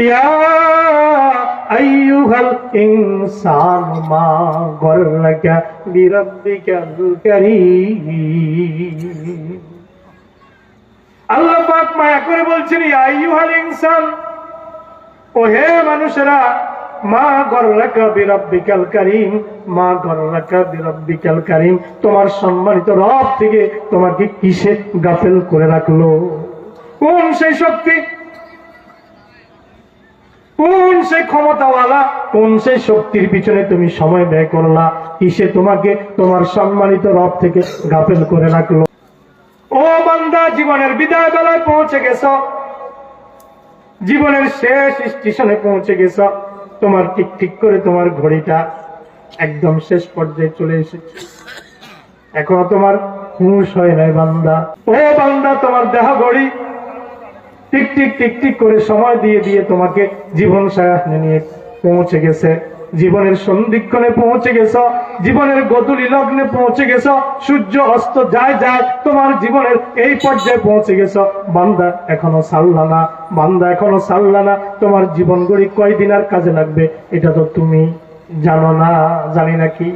ইয়া আইয়ুহাল ইনসান মা গররাকা বিরাব্বিকাল কারীম। আল্লাহ পাক মায়া করে বলছেন, ইয়া আইয়ুহাল ইনসান, ও হে মানুষেরা, মা গররাকা বিরাব্বিকাল কারীম, মা গররাকা বিরাব্বিকাল কারীম, তোমার সম্মানিত রব থেকে তোমাকে কিসে গাফেল করে রাখলো? কোন সেই শক্তি, কোন সেই ক্ষমতাওয়ালা, কোন সেই শক্তির পিছনে তুমি সময় ব্যয় করলা? কিসে তোমাকে তোমার সম্মানিত রব থেকে গাফেল করে রাখলো? ও বান্দা, জীবনের বিদায় বেলায় পৌঁছে গেছ, জীবনের শেষ স্টেশনে পৌঁছে গেছ, তোমার ঠিক ঠিক করে তোমার ঘড়িটা একদম শেষ পর্যায়ে চলে এসেছে, এখনো তোমার হুঁশ হয় নাই বান্দা। ও বান্দা, তোমার দেহ ঘড়ি টিক টিক টিক টিক করে সময় দিয়ে দিয়ে তোমাকে জীবন সায়াহনে নিয়ে পৌঁছে গেছে, জীবনের সন্ধিক্ষণে পৌঁছে গেছ, জীবনের গধূলি লগ্নে পৌঁছে গেছ, সূর্য অস্ত যায় যায় তোমার জীবনের এই পর্যায়ে পৌঁছে গেছ। বান্দা এখনো ছাড়লা না, বান্দা এখনো ছাড়লা না। তোমার জীবন গড়ি কয়দিন আর কাজে লাগবে এটা তো তুমি জানো না, জানি নাকি?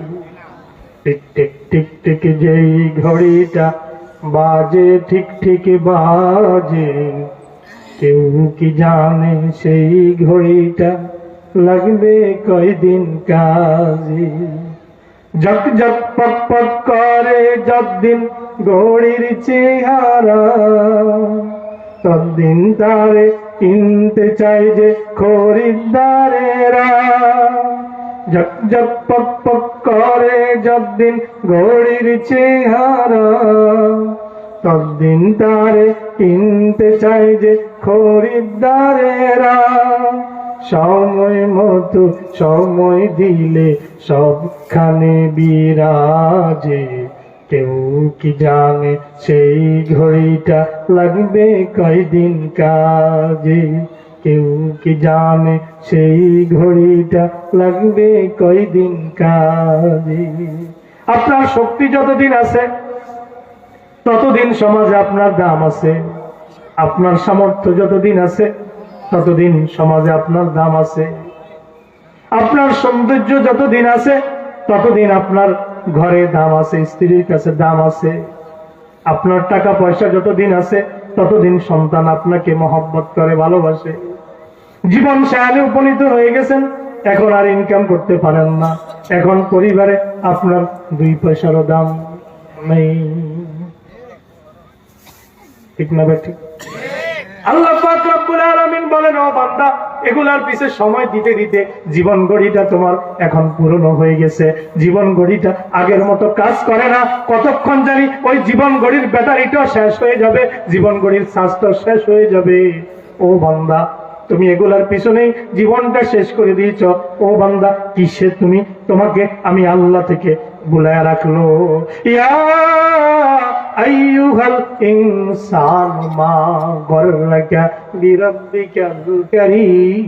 টিক টিক টিক টিক যেই ঘড়িটা বাজে ঠিক ঠিক বাজে, কেউ কি জানে সেই ঘড়িটা লাগবে কয়দিন কাজে? ঝক ঝক পক পক করে যতদিন ঘড়ির চেহারা, ততদিন তারে কিনতে চাই যে খরিদ্দারেরা। ঝক ঝক পক পক করে যতদিন ঘড়ির চেহারা, ততদিন তারে কিনতে চাই যে খরিদ্দারেরা। সময় মতো সময় দিলে সবখানে বিরাজে, কেউ কি জানে সেই ঘড়িটা লাগবে কয়দিন কাজে? কেউ কি জানে সেই ঘড়িটা লাগবে কয়দিন কাজে? আপনার শক্তি যতদিন আছে ততদিন সমাজে আপনার দাম আছে, আপনার সামর্থ্য যতদিন আছে ততদিন সমাজে আপনার দাম আছে, আপনার সৌন্দর্য যতদিন আছে ততদিন আপনার ঘরে দাম আছে, স্ত্রীর কাছে দাম আছে, আপনার টাকা পয়সা যতদিন আছে ততদিন সন্তান আপনাকে মহব্বত করে, ভালোবাসে। জীবন সায়ানে উপনীত হয়ে গেছেন, এখন আর ইনকাম করতে পারেন না, এখন পরিবারে আপনার 2 পয়সারও দাম নেই, ঠিক না ঠিক? আল্লাহ পাক রব্বুল আলামিন বলেন, ও বান্দা, এগুলার পিছে সময় দিতে দিতে জীবন গড়িটা তোমার এখন পুরনো হয়ে গেছে, জীবন গড়িটা আগের মতো কাজ করে না। কতক্ষণ জানি ওই জীবন গড়ির ব্যাটারিটাও শেষ হয়ে যাবে, জীবন গড়ির চার্জটাও শেষ হয়ে যাবে। ও বান্দা, তুমি এগুলার পিছনেই জীবনটা শেষ করে দিয়েছ। ও বান্দা, কিসে তুমি তোমাকে আমি আল্লাহ থেকে বুলায় রাখলো? ইয়া আইয়ুহাল ইনসান মা গররাকা বিরাব্বিকাল কারীম।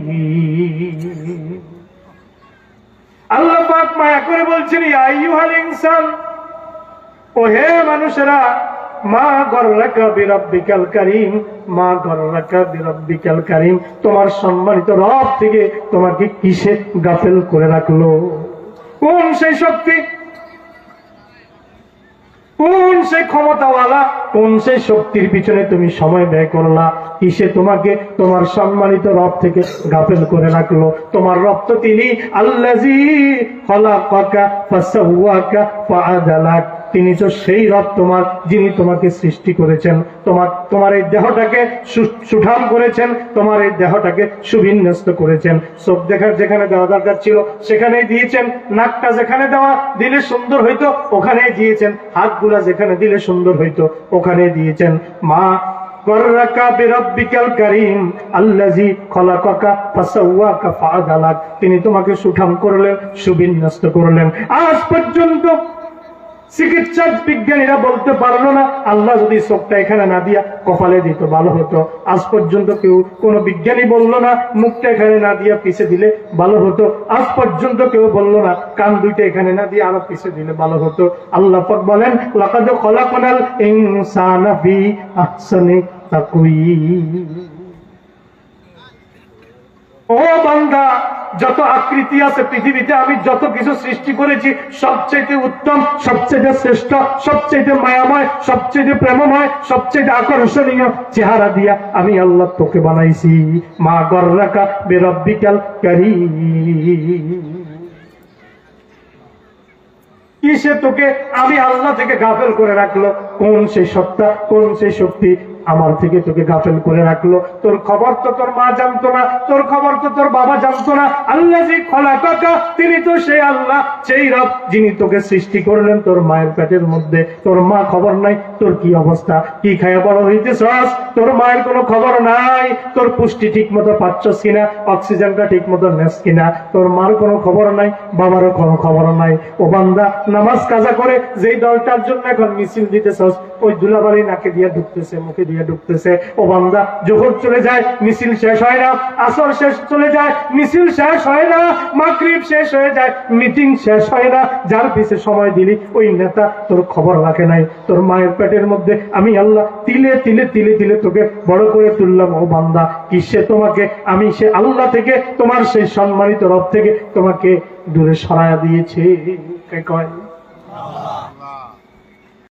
আল্লাহ পাক মায়া করে বলছেন, ইয়া আইয়ুহাল ইনসান, ও হে মানুষেরা, মা গররাকা বিরাব্বিকাল কারীম, মা গররাকা বিরাব্বিকাল কারীম, তোমার সম্মানিত রব থেকে তোমাকে কিসে গাফেল করে রাখলো? কোন সেই শক্তি, কোন সেই ক্ষমতাওয়ালা, কোন সেই শক্তির পিছনে তুমি সময় ব্যয় করলা? কিসে তোমাকে তোমার সম্মানিত রব থেকে গাফেল করে রাখলো? তোমার রব তো তিনি আল্লাযী খালাকাকা ফাসাওয়াকা ফাআদালাক, তিনি তো সেই রব তোমার, যিনি তোমাকে সৃষ্টি করেছেন, তোমার এই দেহটাকে সুঠাম করেছেন, তোমার এই দেহটাকে সুবিন্যস্ত করেছেন। চোখ দেখার যেখানে দেওয়া দরকার ছিল সেখানেই দিয়েছেন, নাকটা যেখানে দেওয়া দিলে সুন্দর হইতো ওখানেই দিয়েছেন, হাতগুলা যেখানে দিলে সুন্দর হইতো ওখানেই দিয়েছেন। মা গররাকা বিরাব্বিকাল কারীম আল্লাযী খালাকাকা ফাসাওয়াকা ফাআদালাক, তিনি তোমাকে সুঠাম করলেন, সুবিন্যস্ত করলেন। আজ পর্যন্ত চিকিৎসা বিজ্ঞানীরা বলতে পারলো না, আল্লাহ যদি চোখটা এখানে না দিয়া কপালে দিত ভালো হতো। আজ পর্যন্ত কেউ কোন বিজ্ঞানী বললো না মুখটা এখানে না দিয়া পিছে দিলে ভালো হতো। আজ পর্যন্ত কেউ বললো না কান দুইটা এখানে না দিয়ে আরো পিছে দিলে ভালো হতো। আল্লাহ পাক বলেন, লাকাদ খালাকনাল ইনসানা ফি আহসানি তাকওয়িম। ও বান্দা, যত আকৃতি আছে পৃথিবীতে, আমি যত কিছু সৃষ্টি করেছি সবচেয়ে উত্তম, সবচেয়ে শ্রেষ্ঠ, সবচেয়ে মায়াময়, সবচেয়ে প্রেমময়, সবচেয়ে আকর্ষণীয় চেহারা দিয়া আমি আল্লাহ তোকে বানাইছি। মা গর্রাকা বিরব্বিকাল কারীম। কিসে তোকে আমি আল্লাহ থেকে গাফেল করে রাখলো? কোন সেই সত্তা, কোন সেই শক্তি আমার থেকে তোকে গাফেল করে রাখলো? তোর খবর তো তোর মা জানতো না, তোর খবর তো তোর বাবা জানতো না। আল্লাহ যে খলাকাকা, তিনি তো সেই আল্লাহ, সেই রব যিনি তোকে সৃষ্টি করলেন তোর মায়ের পেটের মধ্যে। তোর মা খবর নাই তোর কি অবস্থা, কি খায়া বড় হইতেছস, তোর মায়ের কোনো খবর নাই। তোর পুষ্টি ঠিক মতো পাচ্ছস কিনা, অক্সিজেনটা ঠিক মতো নেস কিনা, তোর মার কোনো খবর নাই, বাবারও কোনো খবর নাই। ও বান্দা, নামাজ কাজা করে যেই দলটার জন্য এখন মিছিল দিতেছস, ওই ধুলাবালি নাকে দিয়ে ঢুকতেছে, মুখে দিয়ে ঢুকতেছে। ও বান্দা, জোহর চলে যায় মিছিল শেষ হয় না, আসর শেষ চলে যায় মিছিল শেষ হয় না, মাগরিব শেষ হয়ে যায় মিটিং শেষ হয় না। যার পিছে সময় দিলি ওই নেতা তোর খবর রাখে নাই। তোর মায়ের পেটের মধ্যে আমি আল্লাহ তিলে তিলে তিলে তিলে তোকে বড় করে তুললাম। ও বান্দা, কি সে তোমাকে, আমি সে আল্লাহ থেকে, তোমার সেই সম্মানিত রব থেকে তোমাকে দূরে সরায়া দিয়েছে? কে কয়?